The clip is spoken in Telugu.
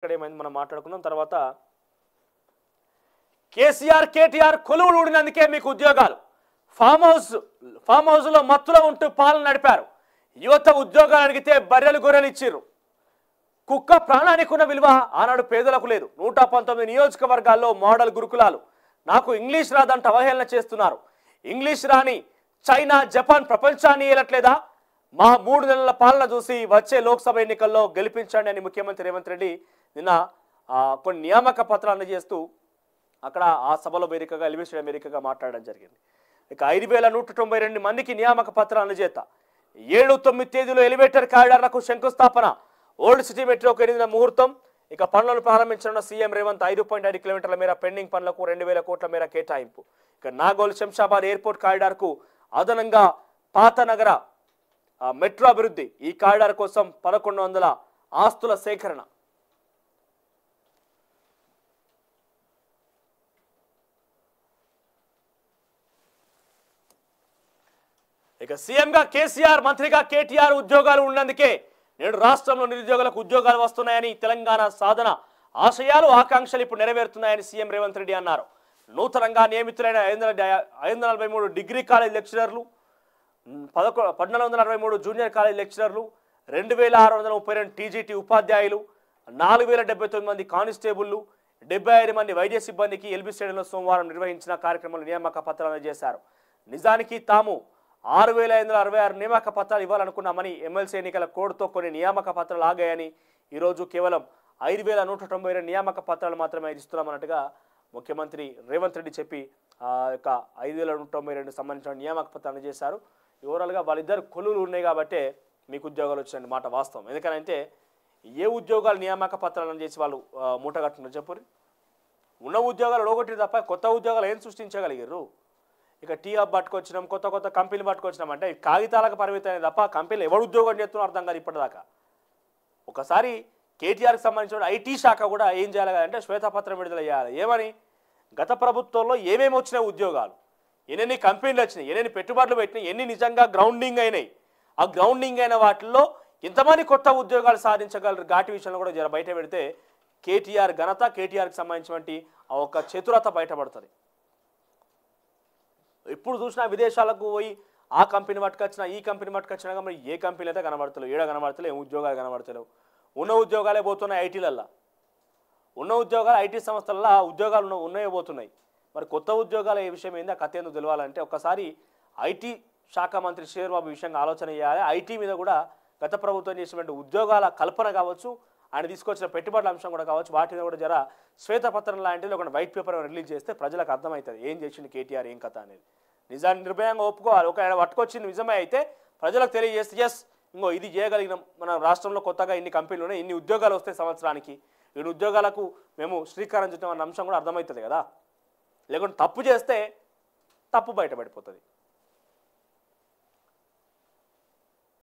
ఇక్కడ ఏమైంది మనం మాట్లాడుకుందాం. తర్వాత కేసీఆర్ కేటీఆర్ కొలువులు ఊడినందుకే మీకు ఉద్యోగాలు. ఫామ్ హౌస్లో మత్తులో ఉంటూ పాలన నడిపారు. యువత ఉద్యోగాలు అడిగితే బర్రెలు గొర్రెలు ఇచ్చిర్రు. కుక్క ప్రాణానికి ఉన్న విలువ ఆనాడు పేదలకు లేదు. 119 నియోజకవర్గాల్లో మోడల్ గురుకులాలు. నాకు ఇంగ్లీష్ రాదంట అవహేళన చేస్తున్నారు. ఇంగ్లీష్ రాని చైనా జపాన్ ప్రపంచాన్ని ఏలట్లేదా? మా 3 నెలల పాలన చూసి వచ్చే లోక్సభ ఎన్నికల్లో గెలిపించండి అని ముఖ్యమంత్రి రేవంత్ రెడ్డి నిన్న కొన్ని నియామక పత్రాలు అందజేస్తూ అక్కడ ఆ సభలో వేదికగా ఎలివేషన్ వేదికగా మాట్లాడడం జరిగింది. ఇక 5192 మందికి నియామక పత్రాలు అందజేత 7-9 తేదీలో ఎలివేటర్ కారిడార్లకు శంకుస్థాపన. ఓల్డ్ సిటీ మెట్రోకు 8వ ముహూర్తం. ఇక పనులను ప్రారంభించనున్న సీఎం రేవంత్ 5.5 కిలోమీటర్ల మేర పెండింగ్ పనులకు 2000 కోట్ల మేర కేటాయింపు. ఇక నాగోల్ శంషాబాద్ ఎయిర్పోర్ట్ కారిడార్కు అదనంగా పాత నగర మెట్రో అభివృద్ధి. ఈ కారిడార్ కోసం 1100 ఆస్తుల సేకరణ. ఇక సీఎంగా కేసీఆర్, మంత్రిగా కేటీఆర్ ఉద్యోగాలు ఉన్నందుకే నేడు రాష్ట్రంలో నిరుద్యోగులకు ఉద్యోగాలు వస్తున్నాయని, తెలంగాణ సాధన ఆశయాలు ఆకాంక్షలు ఇప్పుడు నెరవేరుతున్నాయని సీఎం రేవంత్ రెడ్డి అన్నారు. నూతనంగా నియమితులైన 543 డిగ్రీ కాలేజ్ లెక్చరర్లు, 1463 జూనియర్ కాలేజ్ లెక్చరర్లు, 2632 టీజీటీ ఉపాధ్యాయులు, 4079 మంది కానిస్టేబుళ్లు, 75 మంది వైద్య సిబ్బందికి ఎల్బీ స్టేడియంలో సోమవారం నిర్వహించిన కార్యక్రమంలో నియామక పత్రాలు అందజేశారు. నిజానికి తాము 6566 నియామక పత్రాలు ఇవ్వాలనుకున్నామని, ఎమ్మెల్సీ ఎన్నికల కోడ్తో కొన్ని నియామక పత్రాలు ఆగాయని, ఈరోజు కేవలం 5192 నియామక పత్రాలు మాత్రమే ఇస్తున్నామన్నట్టుగా ముఖ్యమంత్రి రేవంత్ రెడ్డి చెప్పి యొక్క 5192 సంబంధించిన నియామక పత్రాలు అందజేశారు. ఓవరాల్గా వాళ్ళిద్దరు కొలువులు ఉన్నాయి కాబట్టే మీకు ఉద్యోగాలు వచ్చిన మాట వాస్తవం. ఎందుకనంటే ఏ ఉద్యోగాలు నియామక పత్రాలను చేసి వాళ్ళు మూటగట్టున్నారు చెప్పురి. ఉన్న ఉద్యోగాలు లోగొట్టి తప్ప కొత్త ఉద్యోగాలు ఏం సృష్టించగలిగారు? ఇక టీ హబ్ పట్టుకొచ్చినాం, కొత్త కంపెనీలు పట్టుకొచ్చినాం అంటే కాగితాలకు పరిమితమైన తప్ప కంపెనీలు ఎవరు ఉద్యోగం చేస్తున్నారో అర్థం కాదు ఇప్పటిదాకా. ఒకసారి కేటీఆర్కి సంబంధించిన ఐటీ శాఖ కూడా ఏం చేయాలి అంటే శ్వేతపత్రం విడుదల చేయాలి. ఏమని? గత ప్రభుత్వంలో ఏమేమి వచ్చినాయి ఉద్యోగాలు, ఎన్ని కంపెనీలు వచ్చినాయి, ఎన్ని పెట్టుబడులు పెట్టినాయి, ఎన్ని నిజంగా గ్రౌండింగ్ అయినాయి, ఆ గ్రౌండింగ్ అయిన వాటిల్లో ఎంతమంది కొత్త ఉద్యోగాలు సాధించగలరు ఘాటి విషయంలో కూడా జర బయట పెడితే కేటీఆర్ ఘనత, కేటీఆర్కి సంబంధించినటువంటి ఆ ఒక చతురత బయటపడుతుంది. ఇప్పుడు చూసినా విదేశాలకు పోయి ఆ కంపెనీ పట్టుకొచ్చినా ఈ కంపెనీ పట్టుకొచ్చినా కానీ ఏ కంపెనీ అయితే కనబడతలేవు, ఏడ కనబడతలేవు, ఏం ఉద్యోగాలు కనబడతలేవు. ఉన్న ఉద్యోగాలే పోతున్నాయి ఐటీలల్లో, ఉన్న ఉద్యోగాలు ఐటీ సంస్థల్లో ఉద్యోగాలు ఉన్నాయో పోతున్నాయి. మరి కొత్త ఉద్యోగాల ఏ విషయం ఏంది, ఆ కథ ఎందుకు తెలియాలంటే ఒక్కసారి ఐటీ శాఖ మంత్రి శ్రీధర్ బాబు విషయంగా ఆలోచన చేయాలి. ఐటీ మీద కూడా గత ప్రభుత్వం చేసినటువంటి ఉద్యోగాల కల్పన కావచ్చు, ఆయన తీసుకొచ్చిన పెట్టుబడుల అంశం కూడా కావచ్చు, వాటి మీద కూడా జర శ్వేతపత్రం లాంటిది ఒక వైట్ పేపర్ రిలీజ్ చేస్తే ప్రజలకు అర్థమవుతుంది ఏం చేసింది కేటీఆర్, ఏం కథ అనేది. నిజాన్ని నిర్భయంగా ఒప్పుకోవాలి. ఒక ఆయన పట్టుకొచ్చింది నిజమే అయితే ప్రజలకు తెలియజేస్తే ఎస్ ఇంకో ఇది చేయగలిగినాం, మన రాష్ట్రంలో కొత్తగా ఇన్ని కంపెనీలు ఉన్నాయి, ఇన్ని ఉద్యోగాలు వస్తాయి సంవత్సరానికి, ఇన్ని ఉద్యోగాలకు మేము శ్రీకారం చుట్టాం అన్న అంశం కూడా అర్థమవుతుంది కదా. లేకుంటే తప్పు చేస్తే తప్పు బయటపడిపోతుంది.